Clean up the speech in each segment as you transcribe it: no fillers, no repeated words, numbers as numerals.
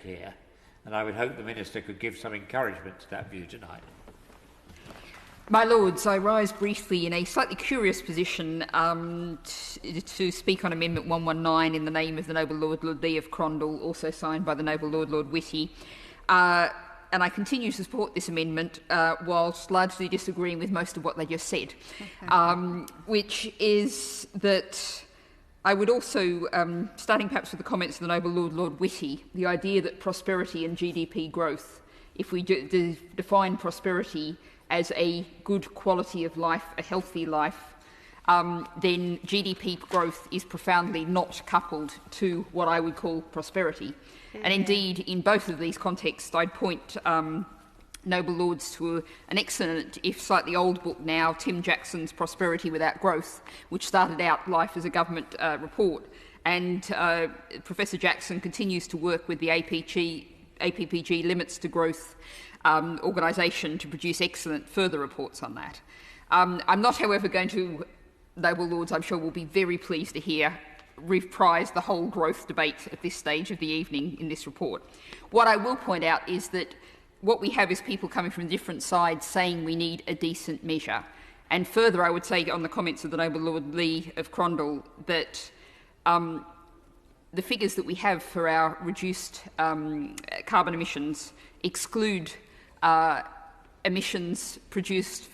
here, and I would hope the Minister could give some encouragement to that view tonight. My Lords, I rise briefly in a slightly curious position to speak on Amendment 119 in the name of the Noble Lord Lord Lee of Crondall, also signed by the Noble Lord Lord Whitty. And I continue to support this amendment whilst largely disagreeing with most of what they just said, which is that I would also, starting perhaps with the comments of the Noble Lord Lord Whitty, the idea that prosperity and GDP growth, if we define prosperity as a good quality of life, a healthy life, then GDP growth is profoundly not coupled to what I would call prosperity. And indeed, in both of these contexts, I'd point Noble Lords to an excellent, if slightly old book now, Tim Jackson's Prosperity Without Growth, which started out life as a government report. And Professor Jackson continues to work with the APPG Limits to Growth organisation to produce excellent further reports on that. I'm not, however, going to, Noble Lords, I'm sure will be very pleased to hear, reprise the whole growth debate at this stage of the evening in this report. What I will point out is that what we have is people coming from different sides saying we need a decent measure. And further, I would say on the comments of the Noble Lord Lee of Crondall that the figures that we have for our reduced carbon emissions exclude emissions produced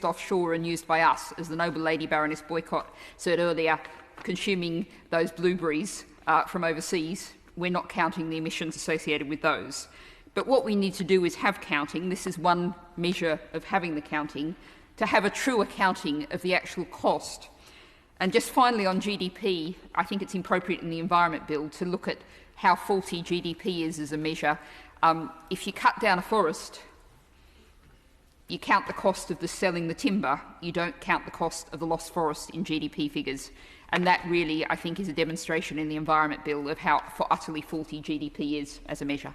offshore and used by us, as the Noble Lady Baroness Boycott said earlier, consuming those blueberries from overseas. We're not counting the emissions associated with those. But what we need to do is have counting. This is one measure of having the counting, to have a true accounting of the actual cost. And just finally on GDP, I think it's appropriate in the Environment Bill to look at how faulty GDP is as a measure. If you cut down a forest, you count the cost of selling the timber, you don't count the cost of the lost forest in GDP figures. And that really, I think, is a demonstration in the Environment Bill of how utterly faulty GDP is as a measure.